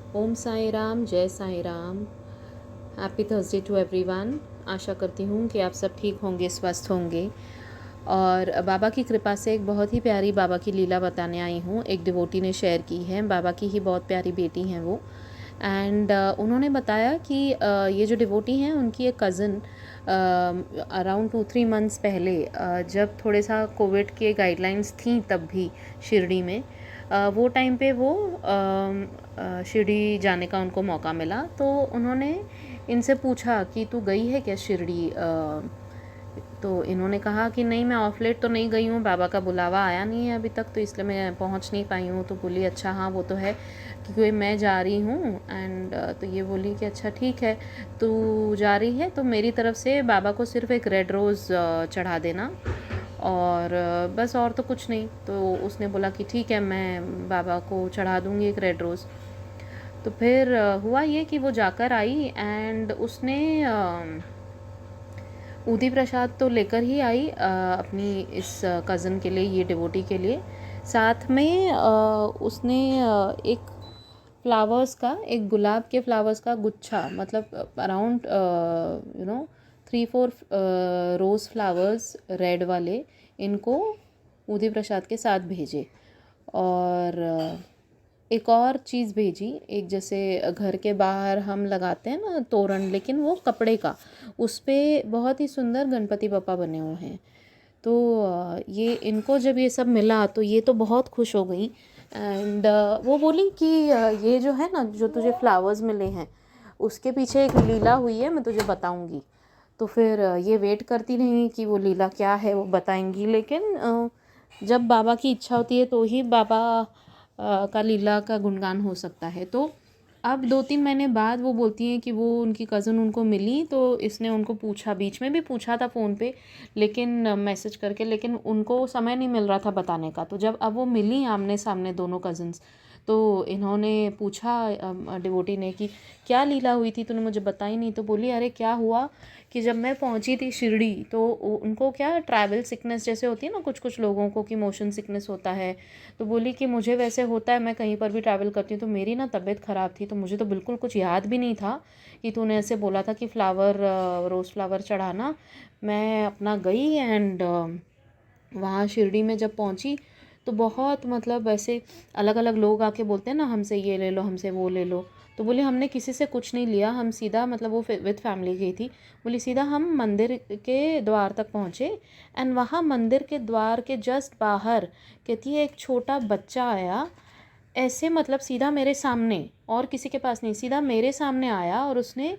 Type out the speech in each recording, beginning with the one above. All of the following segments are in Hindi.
ओम साई राम, जय Sai Ram. Happy Thursday to everyone. आशा करती हूँ कि आप सब ठीक होंगे, स्वस्थ होंगे। और बाबा की कृपा से एक बहुत ही प्यारी बाबा की लीला बताने आई हूँ। एक डिवोटी ने शेयर की है, बाबा की ही बहुत प्यारी बेटी हैं वो। एंड उन्होंने बताया कि ये जो डिवोटी हैं उनकी एक कज़न अराउंड 2-3 मंथ्स पहले जब थोड़े सा कोविड के गाइडलाइंस थी तब भी शिरडी में वो टाइम पे वो शिरडी जाने का उनको मौका मिला। तो उन्होंने इनसे पूछा कि तू गई है क्या शिरडी। तो इन्होंने कहा कि नहीं, मैं ऑफ लेट तो नहीं गई हूँ, बाबा का बुलावा आया नहीं है अभी तक, तो इसलिए मैं पहुँच नहीं पाई हूँ। तो बोली अच्छा हाँ वो तो है, क्योंकि मैं जा रही हूँ। एंड तो ये बोली कि अच्छा ठीक है, तू जा रही है तो मेरी तरफ से बाबा को सिर्फ एक रेड रोज़ चढ़ा देना, और बस और तो कुछ नहीं। तो उसने बोला कि ठीक है, मैं बाबा को चढ़ा दूँगी एक रेड रोज़। तो फिर हुआ ये कि वो जाकर आई एंड उसने ऊदी प्रसाद तो लेकर ही आई अपनी इस कज़न के लिए, ये डिवोटी के लिए। साथ में उसने एक फ्लावर्स का, एक गुलाब के फ्लावर्स का गुच्छा, मतलब अराउंड 3-4 रोज़ फ्लावर्स रेड वाले, इनको ऊदी प्रसाद के साथ भेजे। और एक और चीज़ भेजी, एक जैसे घर के बाहर हम लगाते हैं ना तोरण, लेकिन वो कपड़े का, उस पे बहुत ही सुंदर गणपति बप्पा बने हुए हैं। तो ये इनको जब ये सब मिला तो ये तो बहुत खुश हो गई। एंड वो बोली कि ये जो है ना, जो तुझे फ्लावर्स मिले हैं उसके पीछे एक लीला हुई है, मैं तुझे बताऊंगी। तो फिर ये वेट करती रही कि वो लीला क्या है, वो बताएंगी। लेकिन जब बाबा की इच्छा होती है तो ही बाबा का लीला का गुणगान हो सकता है। तो अब 2-3 महीने बाद वो बोलती हैं कि वो उनकी कज़न उनको मिली, तो इसने उनको पूछा, बीच में भी पूछा था फ़ोन पे, लेकिन मैसेज करके, लेकिन उनको समय नहीं मिल रहा था बताने का। तो जब अब वो मिली आमने सामने दोनों कज़न्स, तो इन्होंने पूछा डिवोटी ने कि क्या लीला हुई थी, तूने मुझे बताई नहीं। तो बोली अरे क्या हुआ कि जब मैं पहुंची थी शिरडी तो उनको क्या ट्रैवल सिकनेस जैसे होती है ना, कुछ कुछ लोगों को कि मोशन सिकनेस होता है। तो बोली कि मुझे वैसे होता है, मैं कहीं पर भी ट्रैवल करती हूँ तो मेरी ना तबीयत ख़राब थी, तो मुझे तो बिल्कुल कुछ याद भी नहीं था कि तूने ऐसे बोला था कि फ्लावर, रोज़ फ्लावर चढ़ाना। मैं अपना गई एंड वहाँ शिरडी में जब पहुँची तो बहुत, मतलब ऐसे अलग अलग लोग आके बोलते हैं ना हमसे ये ले लो, हमसे वो ले लो। तो बोली हमने किसी से कुछ नहीं लिया, हम सीधा, मतलब वो विद फैमिली गई थी, बोली सीधा हम मंदिर के द्वार तक पहुँचे। एंड वहाँ मंदिर के द्वार के जस्ट बाहर कहती है एक छोटा बच्चा आया ऐसे, मतलब सीधा मेरे सामने, और किसी के पास नहीं, सीधा मेरे सामने आया। और उसने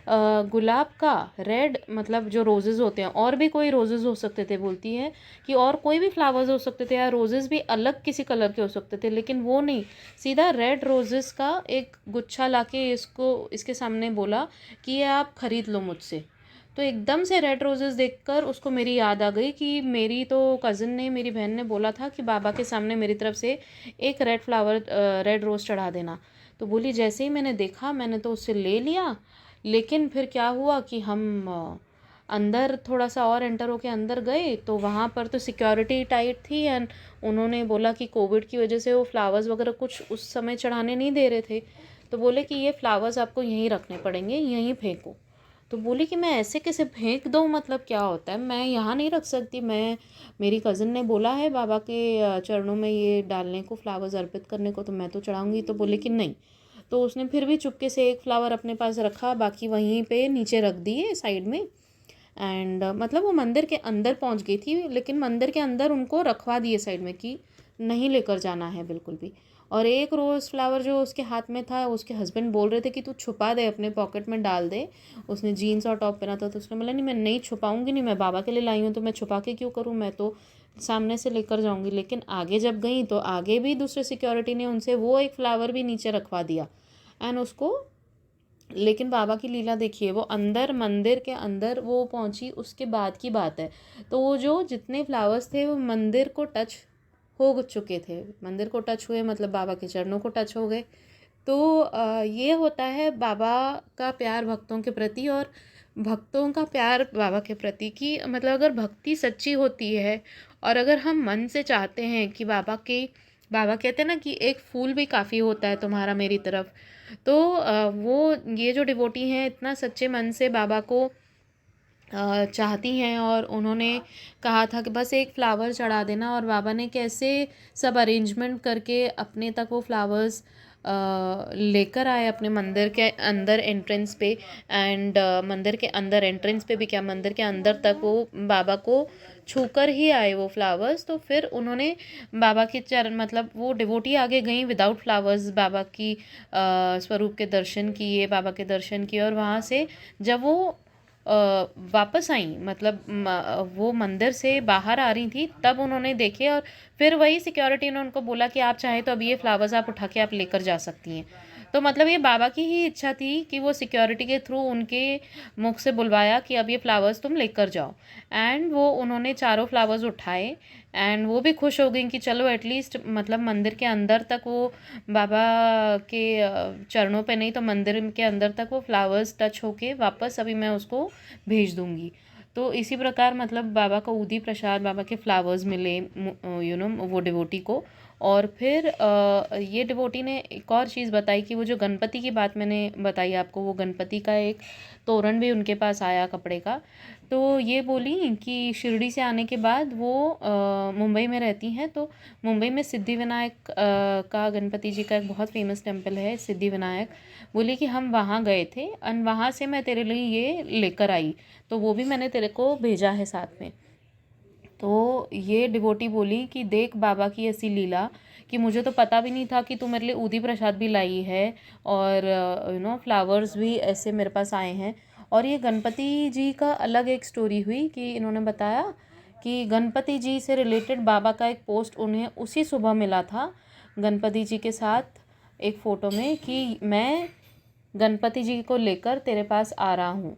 गुलाब का रेड, मतलब जो रोज़ेज़ होते हैं, और भी कोई रोज़ेज़ हो सकते थे, बोलती है कि और कोई भी फ्लावर्स हो सकते थे या रोज़ेज़ भी अलग किसी कलर के हो सकते थे, लेकिन वो नहीं, सीधा रेड रोज़ेज़ का एक गुच्छा लाके इसको, इसके सामने बोला कि ये आप ख़रीद लो मुझसे। तो एकदम से रेड रोज़ेज़ देखकर उसको मेरी याद आ गई कि मेरी तो कज़न ने, मेरी बहन ने बोला था कि बाबा के सामने मेरी तरफ से एक रेड फ्लावर, रेड रोज़ चढ़ा देना। तो बोली जैसे ही मैंने देखा मैंने तो उससे ले लिया। लेकिन फिर क्या हुआ कि हम अंदर थोड़ा सा और एंटर होके अंदर गए तो वहाँ पर तो सिक्योरिटी टाइट थी। एंड उन्होंने बोला कि कोविड की वजह से वो फ्लावर्स वगैरह कुछ उस समय चढ़ाने नहीं दे रहे थे। तो बोले कि ये फ्लावर्स आपको यहीं रखने पड़ेंगे, यहीं फेंको। तो बोली कि मैं ऐसे कैसे फेंक दूँ, मतलब क्या होता है, मैं यहाँ नहीं रख सकती। मैं, मेरी कज़न ने बोला है बाबा के चरणों में ये डालने को, फ्लावर्स अर्पित करने को, तो मैं तो चढ़ाऊँगी। तो बोले कि नहीं। तो उसने फिर भी चुपके से एक फ्लावर अपने पास रखा, बाकी वहीं पे नीचे रख दिए साइड में। एंड मतलब वो मंदिर के अंदर पहुंच गई थी, लेकिन मंदिर के अंदर उनको रखवा दिए साइड में कि नहीं लेकर जाना है बिल्कुल भी। और एक रोज़ फ्लावर जो उसके हाथ में था, उसके हस्बैंड बोल रहे थे कि तू छुपा दे, अपने पॉकेट में डाल दे। उसने जीन्स और टॉप पहना था, तो उसने बोला नहीं मैं नहीं छुपाऊंगी, नहीं, मैं बाबा के लिए लाई हूँ तो मैं छुपा के क्यों करूँ, मैं तो सामने से लेकर जाऊंगी। लेकिन आगे जब गई तो आगे भी दूसरे सिक्योरिटी ने उनसे वो एक फ्लावर भी नीचे रखवा दिया एंड उसको। लेकिन बाबा की लीला देखिए, वो अंदर, मंदिर के अंदर वो पहुंची उसके बाद की बात है, तो वो जो जितने फ्लावर्स थे वो मंदिर को टच हो चुके थे, मंदिर को टच हुए मतलब बाबा के चरणों को टच हो गए। तो ये होता है बाबा का प्यार भक्तों के प्रति, और भक्तों का प्यार बाबा के प्रति कि मतलब अगर भक्ति सच्ची होती है और अगर हम मन से चाहते हैं कि बाबा के बाबा कहते हैं ना कि एक फूल भी काफ़ी होता है तुम्हारा मेरी तरफ। तो वो ये जो डिवोटी हैं इतना सच्चे मन से बाबा को चाहती हैं, और उन्होंने कहा था कि बस एक फ़्लावर चढ़ा देना, और बाबा ने कैसे सब अरेंजमेंट करके अपने तक वो फ्लावर्स लेकर आए अपने मंदिर के अंदर एंट्रेंस पे। एंड मंदिर के अंदर एंट्रेंस पे भी क्या, मंदिर के अंदर तक वो बाबा को छूकर ही आए वो फ्लावर्स। तो फिर उन्होंने बाबा के चरण, मतलब वो डिवोटी आगे गई विदाउट फ्लावर्स, बाबा की स्वरूप के दर्शन किए, बाबा के दर्शन किए, और वहाँ से जब वो वापस आई, मतलब वो मंदिर से बाहर आ रही थी, तब उन्होंने देखे, और फिर वही सिक्योरिटी ने उनको बोला कि आप चाहें तो अब ये फ्लावर्स आप उठा के आप लेकर जा सकती हैं। तो मतलब ये बाबा की ही इच्छा थी कि वो सिक्योरिटी के थ्रू उनके मुख से बुलवाया कि अब ये फ्लावर्स तुम लेकर जाओ। एंड वो उन्होंने चारों फ्लावर्स उठाए, एंड वो भी खुश हो गई कि चलो एटलीस्ट मतलब मंदिर के अंदर तक वो बाबा के चरणों पे नहीं तो मंदिर के अंदर तक वो फ्लावर्स टच होके वापस अभी मैं उसको भेज दूँगी। तो इसी प्रकार मतलब बाबा का ऊदी प्रसाद, बाबा के फ्लावर्स मिले वो डिवोटी को। और फिर ये डिवोटी ने एक और चीज़ बताई कि वो जो गणपति की बात मैंने बताई आपको, वो गणपति का एक तोरण भी उनके पास आया कपड़े का। तो ये बोली कि शिरडी से आने के बाद वो मुंबई में रहती हैं, तो मुंबई में सिद्धिविनायक का गणपति जी का एक बहुत फेमस टेम्पल है सिद्धिविनायक। बोली कि हम वहाँ गए थे और वहाँ से मैं तेरे लिए ये लेकर आई, तो वो भी मैंने तेरे को भेजा है साथ में। तो ये डिवोटी बोली कि देख बाबा की ऐसी लीला कि मुझे तो पता भी नहीं था कि तू मेरे लिए ऊदी प्रसाद भी लाई है, और फ्लावर्स भी ऐसे मेरे पास आए हैं। और ये गणपति जी का अलग एक स्टोरी हुई कि इन्होंने बताया कि गणपति जी से रिलेटेड बाबा का एक पोस्ट उन्हें उसी सुबह मिला था गणपति जी के साथ एक फ़ोटो में कि मैं गणपति जी को लेकर तेरे पास आ रहा हूँ।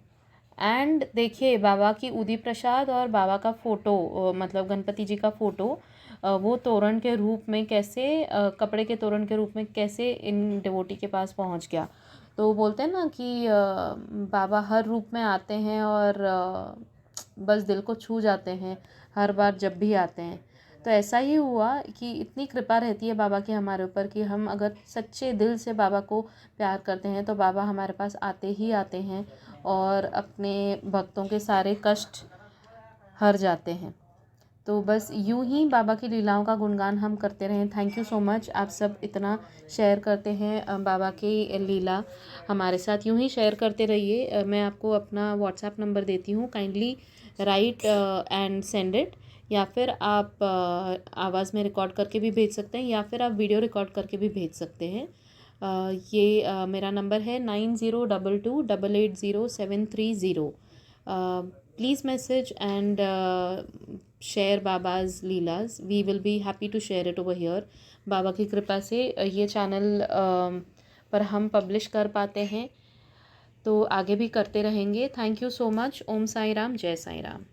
एंड देखिए बाबा की ऊदी प्रसाद और बाबा का फ़ोटो, मतलब गणपति जी का फ़ोटो वो तोरण के रूप में कैसे, कपड़े के तोरण के रूप में कैसे इन डिवोटी के पास पहुंच गया। तो वो बोलते हैं ना कि बाबा हर रूप में आते हैं, और बस दिल को छू जाते हैं हर बार जब भी आते हैं। तो ऐसा ही हुआ कि इतनी कृपा रहती है बाबा की हमारे ऊपर कि हम अगर सच्चे दिल से बाबा को प्यार करते हैं तो बाबा हमारे पास आते ही आते हैं और अपने भक्तों के सारे कष्ट हर जाते हैं। तो बस यूं ही बाबा की लीलाओं का गुणगान हम करते रहें। थैंक यू सो मच, आप सब इतना शेयर करते हैं बाबा की लीला हमारे साथ, यूं ही शेयर करते रहिए। मैं आपको अपना व्हाट्सएप नंबर देती हूँ, kindly right and send it, या फिर आप आवाज़ में रिकॉर्ड करके भी भेज सकते हैं, या फिर आप वीडियो रिकॉर्ड करके भी भेज सकते हैं। ये मेरा नंबर है 9022880730। Please message and share Baba's leelas, we will be happy to share it over here. Baba की कृपा से ये चैनल पर हम पब्लिश कर पाते हैं, तो आगे भी करते रहेंगे। Thank you so much. Om Sai Ram, जय साई राम।